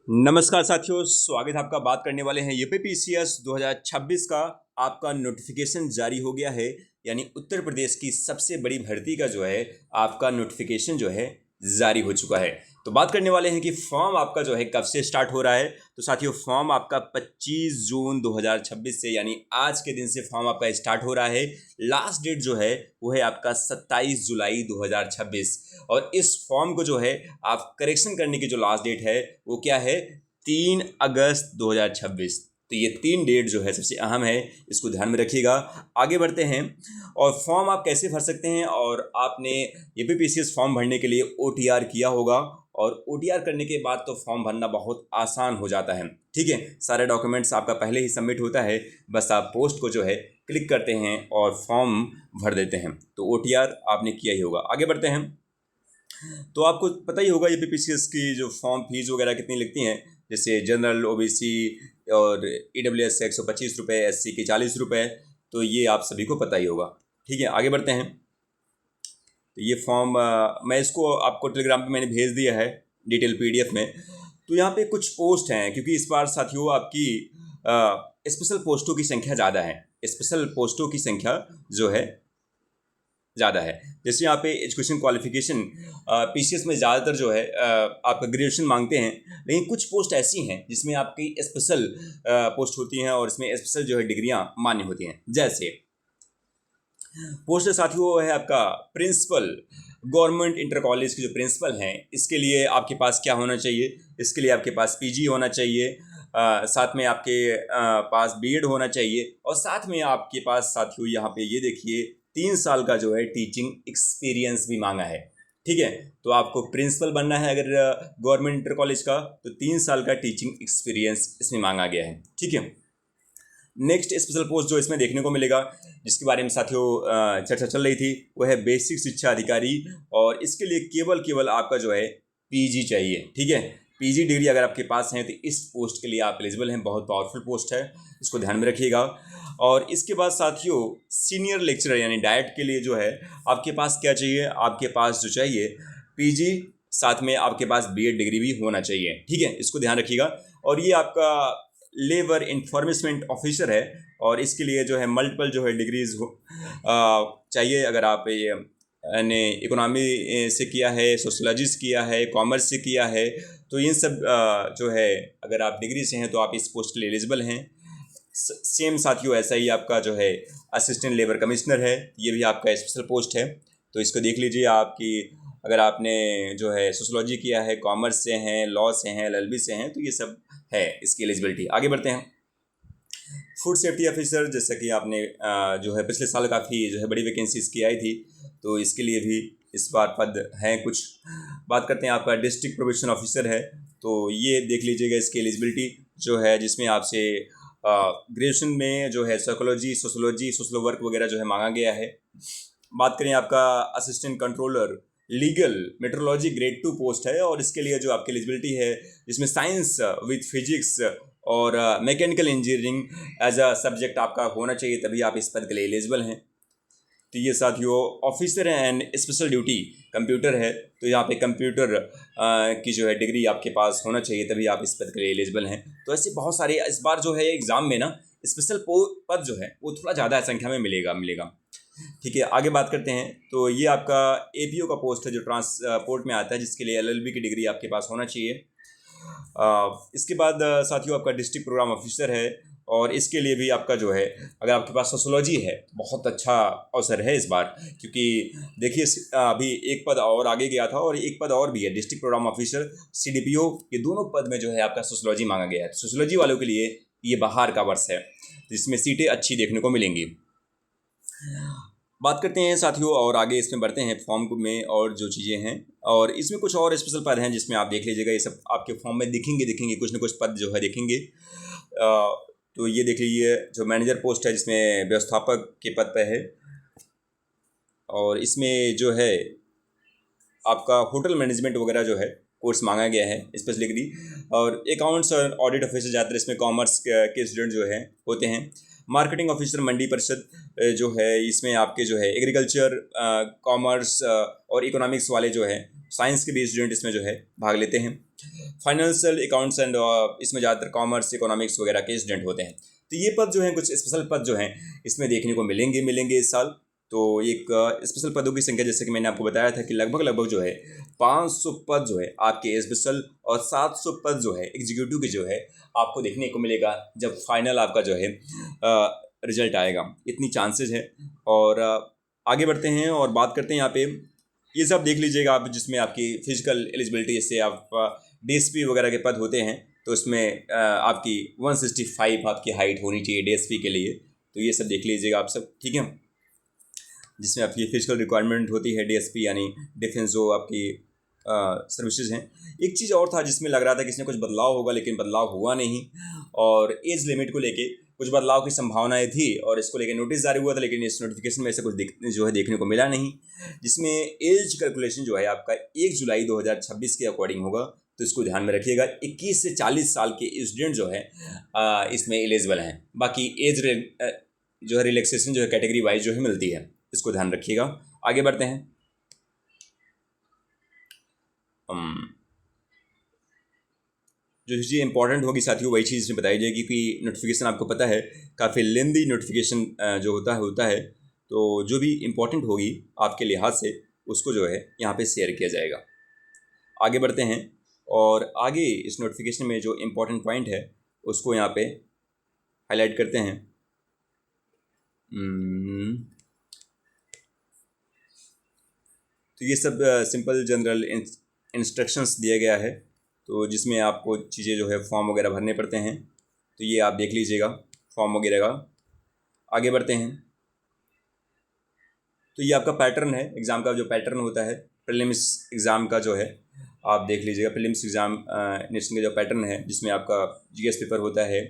नमस्कार साथियों, स्वागत है आपका। बात करने वाले हैं यूपीपीसीएस 2026 का। आपका नोटिफिकेशन जारी हो गया है, यानी उत्तर प्रदेश की सबसे बड़ी भर्ती का जो है आपका नोटिफिकेशन जो है जारी हो चुका है। तो बात करने वाले हैं कि फॉर्म आपका जो है कब से स्टार्ट हो रहा है। तो साथियों, फॉर्म आपका 25 जून 2026 से, यानी आज के दिन से फॉर्म आपका स्टार्ट हो रहा है। लास्ट डेट जो है वो है आपका 27 जुलाई 2026। और इस फॉर्म को जो है आप करेक्शन करने की जो लास्ट डेट है वो क्या है, 3 अगस्त 2026। तो ये 3 डेट जो है सबसे अहम है, इसको ध्यान में रखिएगा। आगे बढ़ते हैं। और फॉर्म आप कैसे भर सकते हैं, और आपने यूपीपीसीएस फॉर्म भरने के लिए ओटीआर किया होगा, और ओटीआर करने के बाद तो फॉर्म भरना बहुत आसान हो जाता है। ठीक है, सारे डॉक्यूमेंट्स आपका पहले ही सबमिट होता है, बस आप पोस्ट को जो है क्लिक करते हैं और फॉर्म भर देते हैं। तो ओटीआर आपने किया ही होगा। आगे बढ़ते हैं। तो आपको पता ही होगा यूपीपीसीएस की जो फॉर्म फीस वगैरह कितनी लगती हैं, जैसे जनरल, ओबीसी और ईडब्ल्यूएस 125 रुपये, एससी के 40 रुपये। तो ये आप सभी को पता ही होगा। ठीक है, आगे बढ़ते हैं। तो ये फॉर्म मैं इसको आपको टेलीग्राम पे मैंने भेज दिया है डिटेल पीडीएफ में। तो यहाँ पे कुछ पोस्ट हैं, क्योंकि इस बार साथियों आपकी स्पेशल पोस्टों की संख्या ज़्यादा है। स्पेशल पोस्टों की संख्या जो है ज़्यादा है। जैसे यहाँ पे एजुकेशन क्वालिफिकेशन पीसीएस में ज़्यादातर जो है आपका ग्रेजुएशन मांगते हैं, लेकिन कुछ पोस्ट ऐसी हैं जिसमें आपकी स्पेशल पोस्ट होती हैं, और इसमें स्पेशल जो है डिग्रियाँ मान्य होती हैं। जैसे पोस्ट साथियों है आपका प्रिंसिपल, गवर्नमेंट इंटर कॉलेज के जो प्रिंसिपल हैं, इसके लिए आपके पास क्या होना चाहिए, इसके लिए आपके पास पीजी होना चाहिए, साथ में आपके पास बीएड होना चाहिए, और साथ में आपके पास साथियों यहाँ पे ये देखिए 3 साल का जो है टीचिंग एक्सपीरियंस भी मांगा है। ठीक है, तो आपको प्रिंसिपल बनना है अगर गवर्नमेंट इंटर कॉलेज का, तो 3 साल का टीचिंग एक्सपीरियंस इसमें मांगा गया है। ठीक है, नेक्स्ट स्पेशल पोस्ट जो इसमें देखने को मिलेगा, जिसके बारे में साथियों चर्चा चल रही थी, वो है बेसिक शिक्षा अधिकारी। और इसके लिए केवल केवल आपका जो है पीजी चाहिए। ठीक है, पीजी डिग्री अगर आपके पास है तो इस पोस्ट के लिए आप एलिजिबल हैं। बहुत पावरफुल पोस्ट है, इसको ध्यान में रखिएगा। और इसके बाद साथियों सीनियर लेक्चरर यानी डाइट के लिए जो है आपके पास क्या चाहिए, आपके पास जो चाहिए पीजी, साथ में आपके पास बीएड डिग्री भी होना चाहिए। ठीक है, इसको ध्यान रखिएगा। और ये आपका लेबर इन्फॉर्मेशमेंट ऑफिसर है, और इसके लिए जो है मल्टीपल जो है डिग्रीज चाहिए। अगर आप ये ने इकोनॉमी से किया है, सोशोलॉजी से किया है, कॉमर्स से किया है, तो इन सब जो है अगर आप डिग्री से हैं तो आप इस पोस्ट के लिए एलिजिबल हैं। सेम साथियों ऐसा ही आपका जो है असिस्टेंट लेबर कमिश्नर है, ये भी आपका स्पेशल पोस्ट है। तो इसको देख लीजिए। आपकी अगर आपने जो है सोशोलॉजी किया है, कॉमर्स से हैं, लॉ से हैं, एलएलबी से हैं, तो ये सब है इसकी एलिजिबिलिटी। आगे बढ़ते हैं। फूड सेफ्टी ऑफिसर, जैसा कि आपने जो है पिछले साल काफ़ी जो है बड़ी वैकेंसीज की आई थी, तो इसके लिए भी इस बार पद हैं कुछ। बात करते हैं आपका डिस्ट्रिक्ट प्रोबेशन ऑफिसर है, तो ये देख लीजिएगा इसकी एलिजिबिलिटी जो है, जिसमें आपसे ग्रेजुएशन में जो है साइकोलॉजी, सोशोलॉजी, सोशल वर्क वगैरह जो है मांगा गया है। बात करें आपका assistant controller legal metrology grade 2 post है, और इसके लिए जो आपकी एलिजिबिलिटी है, जिसमें साइंस विद फिजिक्स और mechanical engineering as a subject आपका होना चाहिए, तभी आप इस पद के लिए एलिजिबल हैं। तो ये साथियों officer and special duty computer है, तो यहाँ पे कंप्यूटर की जो है डिग्री आपके पास होना चाहिए, तभी आप इस पद के लिए एलिजिबल हैं। तो ऐसे बहुत सारे इस बार जो है एग्ज़ाम में ना स्पेशल पद जो है वो थोड़ा ज़्यादा संख्या में मिलेगा। ठीक है, आगे बात करते हैं। तो ये आपका एपीओ का पोस्ट है जो ट्रांसपोर्ट में आता है, जिसके लिए एलएलबी की डिग्री आपके पास होना चाहिए। इसके बाद साथियों आपका डिस्ट्रिक्ट प्रोग्राम ऑफिसर है, और इसके लिए भी आपका जो है अगर आपके पास सोशोलॉजी है, बहुत अच्छा अवसर है इस बार, क्योंकि देखिए अभी एक पद और आगे गया था, और एक पद और भी है डिस्ट्रिक्ट प्रोग्राम ऑफिसर, सीडीपीओ। ये दोनों पद में जो है आपका सोशोलॉजी मांगा गया है। तो सोशोलॉजी वालों के लिए ये बाहर का वर्ष है, जिसमें सीटें अच्छी देखने को मिलेंगी। बात करते हैं साथियों, और आगे इसमें बढ़ते हैं फॉर्म में और जो चीज़ें हैं, और इसमें कुछ और स्पेशल पद हैं जिसमें आप देख लीजिएगा। ये सब आपके फॉर्म में दिखेंगे कुछ ना कुछ पद जो है दिखेंगे। तो ये देख लीजिए जो मैनेजर पोस्ट है, जिसमें व्यवस्थापक के पद पे है, और इसमें जो है आपका होटल मैनेजमेंट वगैरह जो है कोर्स मांगा गया है स्पेशल डिग्री। और अकाउंट्स और ऑडिट ऑफिसर ज़्यादातर इसमें कॉमर्स के स्टूडेंट जो है होते हैं। मार्केटिंग ऑफिसर मंडी परिषद जो है, इसमें आपके जो है एग्रीकल्चर, कॉमर्स और इकोनॉमिक्स वाले जो है, साइंस के भी स्टूडेंट इसमें जो है भाग लेते हैं। फाइनेंशियल अकाउंट्स एंड इसमें ज़्यादातर कॉमर्स, इकोनॉमिक्स वगैरह के स्टूडेंट होते हैं। तो ये पद जो हैं, कुछ स्पेशल पद जो हैं इसमें देखने को मिलेंगे इस साल। तो एक स्पेशल पदों की संख्या जैसे कि मैंने आपको बताया था कि लगभग जो है 500 पद जो है आपके स्पेशल और 700 पद जो है एग्जीक्यूटिव के जो है आपको देखने को मिलेगा जब फाइनल आपका जो है रिजल्ट आएगा। इतनी चांसेस है। और आगे बढ़ते हैं और बात करते हैं यहाँ पे ये सब देख लीजिएगा आप, जिसमें आपकी फिजिकल एलिजिबिलिटी जैसे आप डीएसपी वगैरह के पद होते हैं तो इसमें आपकी 165 आपकी हाइट होनी चाहिए डीएसपी के लिए। तो ये सब देख लीजिएगा आप सब, ठीक है, जिसमें आपकी फिजिकल रिक्वायरमेंट होती है डीएसपी यानी डिफेंस जो आपकी सर्विसेज हैं। एक चीज़ और था जिसमें लग रहा था कि इसमें कुछ बदलाव होगा, लेकिन बदलाव हुआ नहीं। और एज लिमिट को लेके कुछ बदलाव की संभावनाएं थी और इसको लेके नोटिस जारी हुआ था, लेकिन इस नोटिफिकेशन में ऐसा कुछ जो है देखने को मिला नहीं। जिसमें एज कैलकुलेशन जो है आपका 1 जुलाई 2026 के अकॉर्डिंग होगा। तो इसको ध्यान में रखिएगा। 21 से 40 साल के स्टूडेंट जो है इसमें एलिजिबल हैं। बाकी एज जो है रिलैक्सेशन जो है कैटेगरी वाइज जो है मिलती है, इसको ध्यान रखिएगा। आगे बढ़ते हैं। जो चीज़ इंपॉर्टेंट होगी साथियों वही चीज़ इसमें बताई जाएगी कि नोटिफिकेशन आपको पता है काफ़ी लेंदी नोटिफिकेशन जो होता है। तो जो भी इम्पोर्टेंट होगी आपके लिहाज से उसको जो है यहाँ पे शेयर किया जाएगा। आगे बढ़ते हैं और आगे इस नोटिफिकेशन में जो इम्पोर्टेंट पॉइंट है उसको यहाँ पे हाईलाइट करते हैं। तो ये सब सिंपल जनरल इंस्ट्रक्शंस दिया गया है, तो जिसमें आपको चीज़ें जो है फॉर्म वगैरह भरने पड़ते हैं। तो ये आप देख लीजिएगा फॉर्म वगैरह का। आगे बढ़ते हैं। तो ये आपका पैटर्न है एग्ज़ाम का, जो पैटर्न होता है प्रीलिम्स एग्ज़ाम का जो है आप देख लीजिएगा। प्रीलिम्स एग्ज़ाम नेशनल का जो पैटर्न है जिसमें आपका जीएस पेपर होता है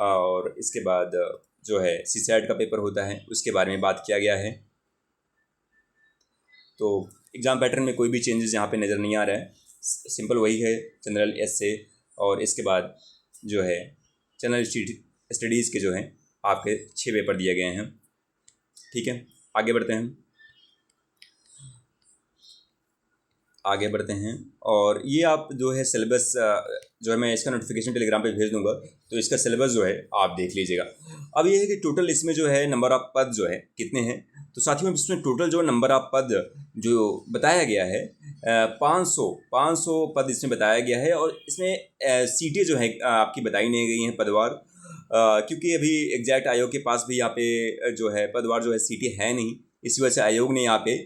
और इसके बाद जो है सीसैट का पेपर होता है, उसके बारे में बात किया गया है। तो एग्ज़ाम पैटर्न में कोई भी चेंजेस यहाँ पे नज़र नहीं आ रहा है, सिंपल वही है जनरल एसए और इसके बाद जो है जनरल स्टडीज़ के जो हैं आपके 6 पेपर दिए गए हैं, ठीक है। आगे बढ़ते हैं और ये आप जो है सिलेबस जो है मैं इसका नोटिफिकेशन टेलीग्राम पे भेज दूंगा, तो इसका सिलेबस जो है आप देख लीजिएगा। अब ये है कि टोटल इसमें जो है नंबर ऑफ पद जो है कितने हैं। तो साथियों इसमें टोटल जो नंबर ऑफ पद जो बताया गया है 500 पद इसमें बताया गया है। और इसमें सीटें जो है आपकी बताई नहीं गई हैं पदवार, क्योंकि अभी एग्जैक्ट आयोग के पास भी यहाँ पे जो है पदवार जो है सीटें है नहीं। इस वजह से आयोग ने यहाँ पे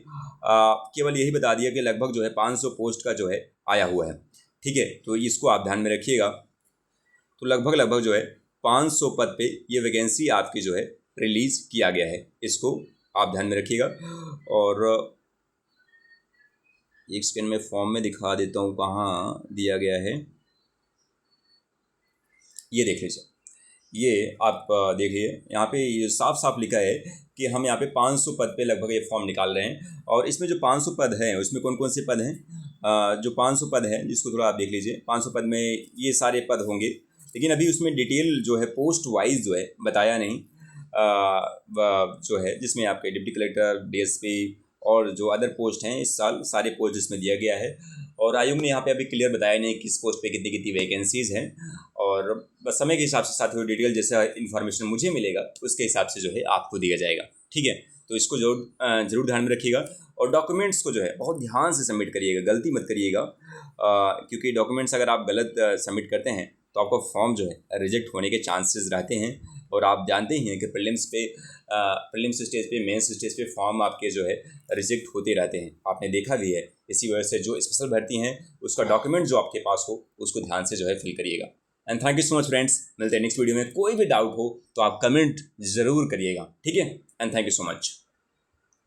केवल यही बता दिया कि लगभग जो है 500 पोस्ट का जो है आया हुआ है, ठीक है। तो इसको आप ध्यान में रखिएगा। तो लगभग जो है 500 पद पे ये वैकेंसी आपकी जो है रिलीज़ किया गया है, इसको आप ध्यान में रखिएगा। और एक सेकंड में फॉर्म में दिखा देता हूँ कहाँ दिया गया है, ये देख लीजिए। ये आप देखिए यहाँ पे ये साफ लिखा है कि हम यहाँ पे 500 पद पे लगभग ये फॉर्म निकाल रहे हैं। और इसमें जो 500 पद हैं उसमें कौन कौन से पद हैं, जो 500 पद हैं जिसको थोड़ा आप देख लीजिए। 500 पद में ये सारे पद होंगे, लेकिन अभी उसमें डिटेल जो है पोस्ट वाइज जो है बताया नहीं जो है, जिसमें आपके डिप्टी कलेक्टर, डीएसपी और जो अदर पोस्ट हैं इस साल सारे पोस्ट इसमें दिया गया है। और आयोग ने यहाँ पे अभी क्लियर बताया नहीं किस पोस्ट पे कितनी कितनी वैकेंसीज़ हैं। और बस समय के हिसाब से साथियों डिटेल जैसा इन्फॉर्मेशन मुझे मिलेगा उसके हिसाब से जो है आपको दिया जाएगा, ठीक है। तो इसको जरूर ध्यान में रखिएगा। और डॉक्यूमेंट्स को जो है बहुत ध्यान से सबमिट करिएगा, गलती मत करिएगा, क्योंकि डॉक्यूमेंट्स अगर आप गलत सबमिट करते हैं तो आपका फॉर्म जो है रिजेक्ट होने के चांसेस रहते हैं। और आप जानते ही हैं कि प्रीलिम्स स्टेज पे, मेंस स्टेज पे फॉर्म आपके जो है रिजेक्ट होते रहते हैं, आपने देखा भी है। इसी वजह से जो स्पेशल भर्ती हैं उसका डॉक्यूमेंट जो आपके पास हो उसको ध्यान से जो है फिल करिएगा। And thank you so much friends, मिलते हैं नेक्स्ट वीडियो में। कोई भी डाउट हो तो आप कमेंट ज़रूर करिएगा, ठीक है। And thank you so much.